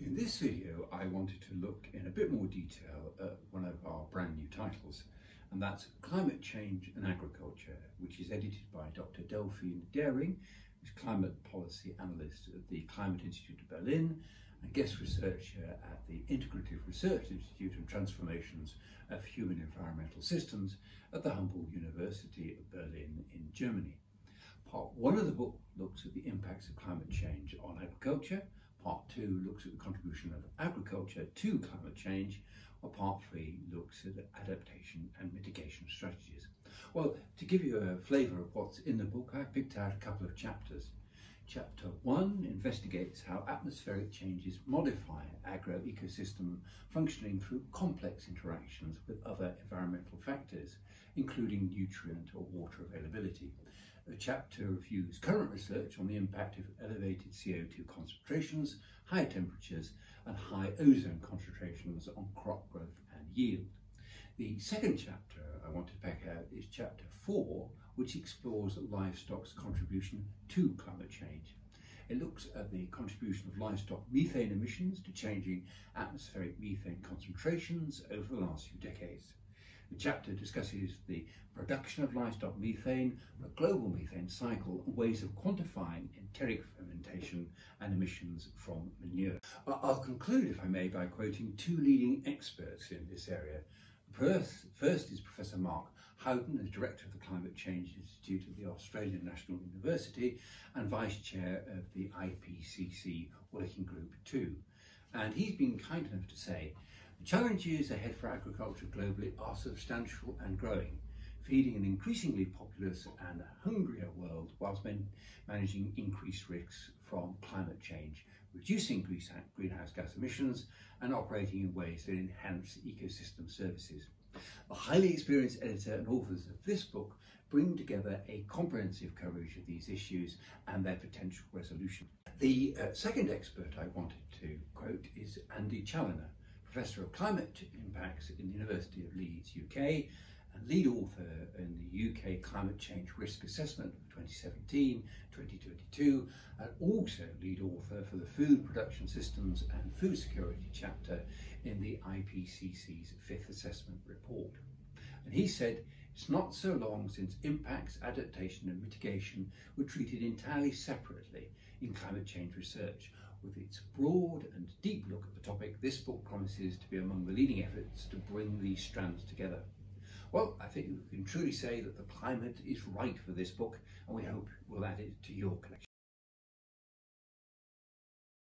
In this video, I wanted to look in a bit more detail at one of our brand new titles, and that's Climate Change and Agriculture, which is edited by Dr. Delphine Dering, who's Climate Policy Analyst at the Climate Institute of Berlin and guest researcher at the Integrative Research Institute on Transformations of Human Environmental Systems at the Humboldt University of Berlin in Germany. Part 1 of the book looks at the impacts of climate change on agriculture. Part 2 looks at the contribution of agriculture to climate change, while Part 3 looks at adaptation and mitigation strategies. Well, to give you a flavour of what's in the book, I picked out a couple of chapters. Chapter 1 investigates how atmospheric changes modify agro-ecosystem functioning through complex interactions with other environmental factors, including nutrient or water availability. The chapter reviews current research on the impact of elevated CO2 concentrations, high temperatures and high ozone concentrations on crop growth and yield. The second chapter I want to pick out is chapter 4, which explores livestock's contribution to climate change. It looks at the contribution of livestock methane emissions to changing atmospheric methane concentrations over the last few decades. The chapter discusses the production of livestock methane, the global methane cycle, and ways of quantifying enteric fermentation and emissions from manure. I'll conclude, if I may, by quoting two leading experts in this area. First is Professor Mark Howden, as Director of the Climate Change Institute at the Australian National University and Vice Chair of the IPCC Working Group 2. And he's been kind enough to say, the challenges ahead for agriculture globally are substantial and growing, feeding an increasingly populous and hungrier world whilst managing increased risks from climate change, reducing greenhouse gas emissions and operating in ways that enhance ecosystem services. The highly experienced editor and authors of this book bring together a comprehensive coverage of these issues and their potential resolution. The second expert I wanted to quote is Andy Challoner, Professor of Climate Impacts in the University of Leeds, UK, and lead author in the UK Climate Change Risk Assessment of 2017-2022, and also lead author for the Food Production Systems and Food Security chapter in the IPCC's 5th Assessment Report. And he said, it's not so long since impacts, adaptation and mitigation were treated entirely separately in climate change research. With its broad and deep look at the topic, this book promises to be among the leading efforts to bring these strands together. Well, I think we can truly say that the climate is right for this book, and we hope we'll add it to your collection.